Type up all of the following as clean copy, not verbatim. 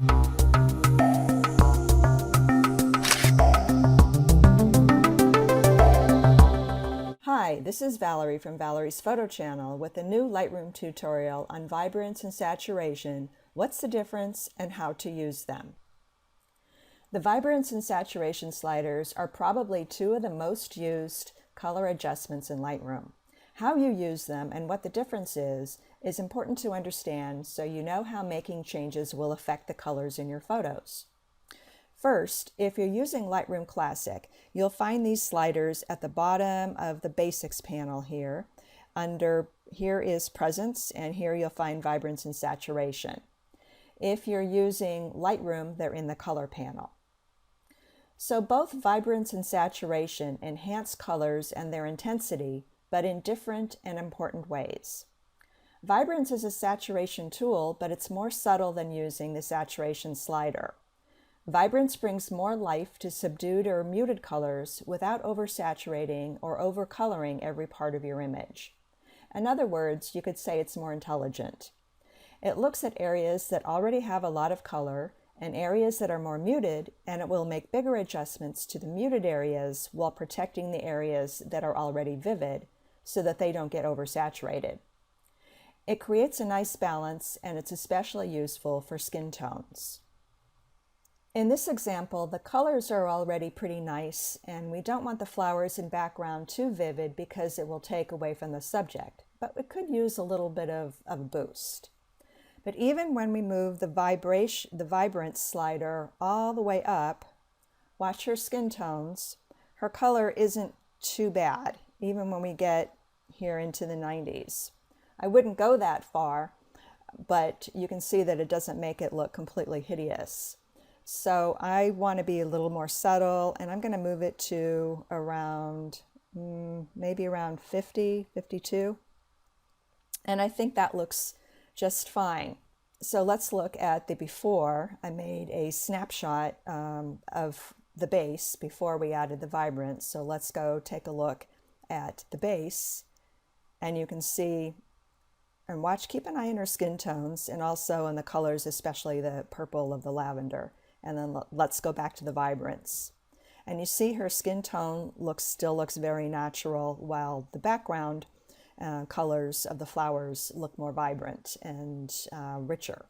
Hi, this is Valerie from Valerie's Photo Channel with a new Lightroom tutorial on Vibrance and Saturation, what's the difference and how to use them. The Vibrance and Saturation sliders are probably two of the most used color adjustments in Lightroom. How you use them and what the difference is important to understand so you know how making changes will affect the colors in your photos. First, if you're using Lightroom Classic, you'll find these sliders at the bottom of the Basics panel here. Here is Presence, and here you'll find Vibrance and Saturation. If you're using Lightroom, they're in the Color panel. So both Vibrance and Saturation enhance colors and their intensity, but in different and important ways. Vibrance is a saturation tool, but it's more subtle than using the saturation slider. Vibrance brings more life to subdued or muted colors without oversaturating or overcoloring every part of your image. In other words, you could say it's more intelligent. It looks at areas that already have a lot of color and areas that are more muted, and it will make bigger adjustments to the muted areas while protecting the areas that are already vivid so that they don't get oversaturated. It creates a nice balance, and it's especially useful for skin tones. In this example, the colors are already pretty nice, and we don't want the flowers in background too vivid because it will take away from the subject, but we could use a little bit of a boost. But even when we move the Vibrance slider all the way up, watch her skin tones, her color isn't too bad, even when we get here into the 90s. I wouldn't go that far, but you can see that it doesn't make it look completely hideous. So I want to be a little more subtle, and I'm going to move it to around, maybe around 50, 52. And I think that looks just fine. So let's look at the before. I made a snapshot of the base before we added the Vibrance. So let's go take a look at the base, and you can see, and keep an eye on her skin tones and also on the colors, especially the purple of the lavender. And then let's go back to the Vibrance. And you see her skin tone still looks very natural, while the background colors of the flowers look more vibrant and richer.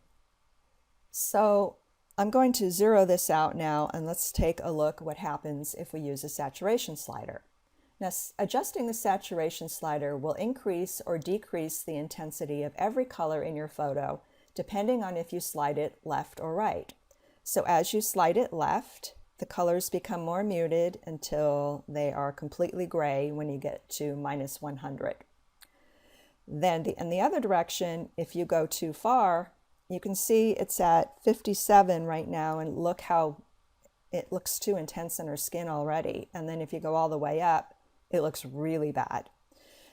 So I'm going to zero this out now, and let's take a look what happens if we use a saturation slider. Now, adjusting the saturation slider will increase or decrease the intensity of every color in your photo, depending on if you slide it left or right. So as you slide it left, the colors become more muted until they are completely gray when you get to -100. Then in the other direction, if you go too far, you can see it's at 57 right now, and look how it looks too intense in her skin already. And then if you go all the way up, it looks really bad.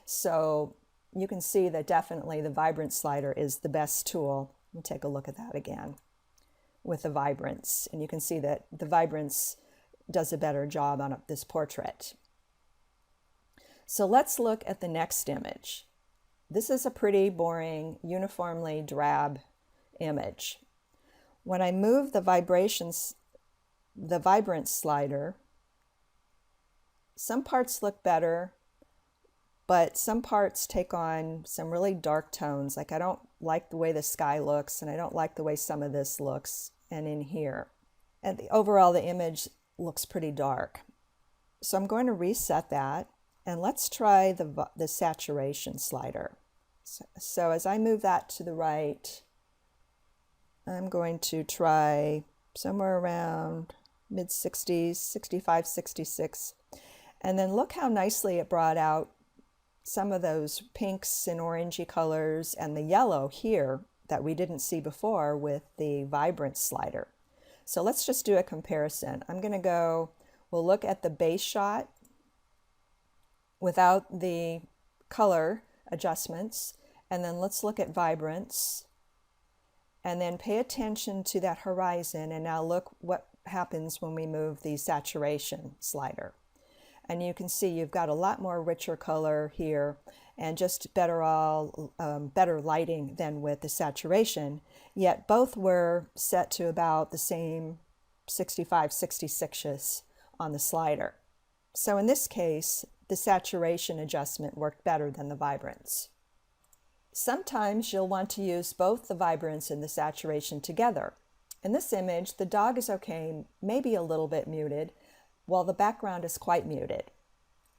So you can see that definitely the Vibrance slider is the best tool. We'll take a look at that again with the Vibrance, and you can see that the Vibrance does a better job on this portrait. So let's look at the next image. This is a pretty boring, uniformly drab image. When I move the Vibrance slider, some parts look better, but some parts take on some really dark tones. Like I don't like the way the sky looks, and I don't like the way some of this looks, and in here. And overall, the image looks pretty dark. So I'm going to reset that, and let's try the saturation slider. So as I move that to the right, I'm going to try somewhere around mid-60s, 65, 66. And then look how nicely it brought out some of those pinks and orangey colors and the yellow here that we didn't see before with the Vibrance slider. So let's just do a comparison. We'll look at the base shot without the color adjustments, and then let's look at Vibrance, and then pay attention to that horizon, and now look what happens when we move the saturation slider. And you can see you've got a lot more richer color here and just better lighting than with the saturation, yet both were set to about the same 65, 66 on the slider. So in this case, the saturation adjustment worked better than the vibrance. Sometimes you'll want to use both the vibrance and the saturation together. In this image, the dog is okay, maybe a little bit muted, while the background is quite muted.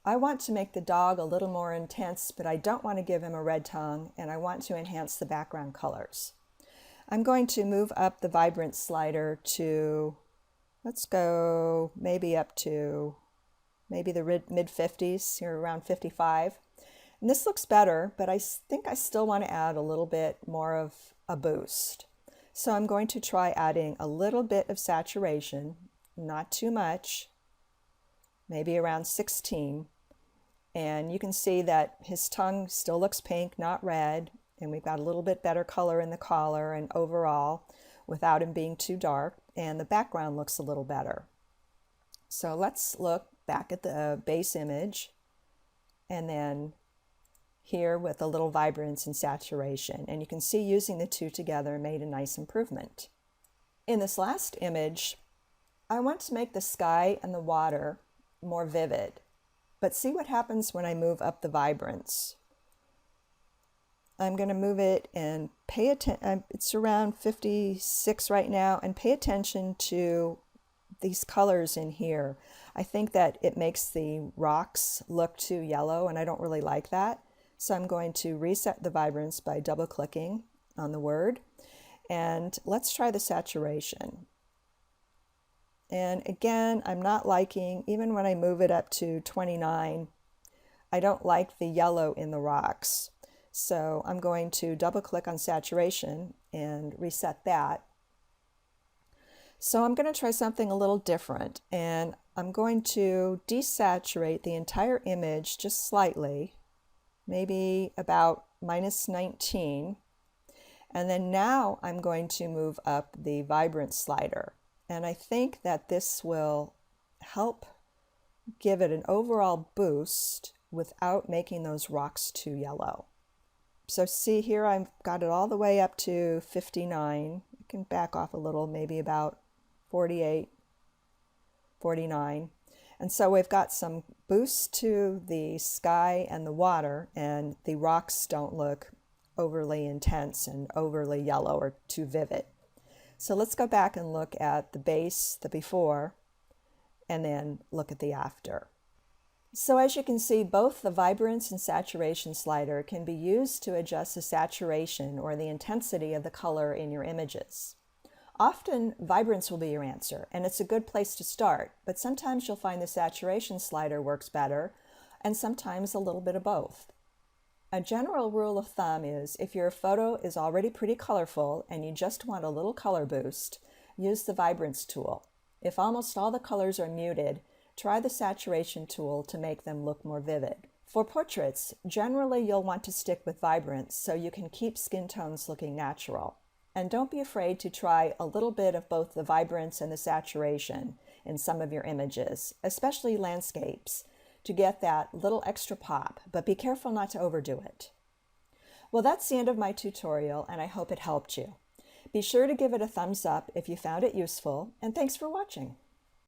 I want to make the dog a little more intense, but I don't want to give him a red tongue, and I want to enhance the background colors. I'm going to move up the vibrance slider to, let's go maybe up to maybe the mid-50s, here around 55. And this looks better, but I think I still want to add a little bit more of a boost. So I'm going to try adding a little bit of saturation, not too much, maybe around 16. And you can see that his tongue still looks pink, not red, and we've got a little bit better color in the collar and overall without him being too dark, and the background looks a little better. So let's look back at the base image and then here with a little vibrance and saturation, and you can see using the two together made a nice improvement. In this last image, I want to make the sky and the water more vivid, but see what happens when I move up the vibrance. I'm going to move it and pay attention. It's around 56 right now, and pay attention to these colors in here. I think that it makes the rocks look too yellow, and I don't really like that. So I'm going to reset the vibrance by double-clicking on the word, and let's try the saturation. And again, I'm not liking, even when I move it up to 29, I don't like the yellow in the rocks. So I'm going to double-click on saturation and reset that. So I'm going to try something a little different, and I'm going to desaturate the entire image just slightly, maybe about -19. And then now I'm going to move up the vibrance slider. And I think that this will help give it an overall boost without making those rocks too yellow. So see here, I've got it all the way up to 59. You can back off a little, maybe about 48, 49. And so we've got some boost to the sky and the water, and the rocks don't look overly intense and overly yellow or too vivid. So let's go back and look at the base, the before, and then look at the after. So as you can see, both the vibrance and saturation slider can be used to adjust the saturation or the intensity of the color in your images. Often, vibrance will be your answer, and it's a good place to start, but sometimes you'll find the saturation slider works better, and sometimes a little bit of both. A general rule of thumb is if your photo is already pretty colorful and you just want a little color boost, use the vibrance tool. If almost all the colors are muted, try the saturation tool to make them look more vivid. For portraits, generally you'll want to stick with vibrance so you can keep skin tones looking natural. And don't be afraid to try a little bit of both the vibrance and the saturation in some of your images, especially landscapes, to get that little extra pop, but be careful not to overdo it. Well, that's the end of my tutorial, and I hope it helped you. Be sure to give it a thumbs up if you found it useful, and thanks for watching.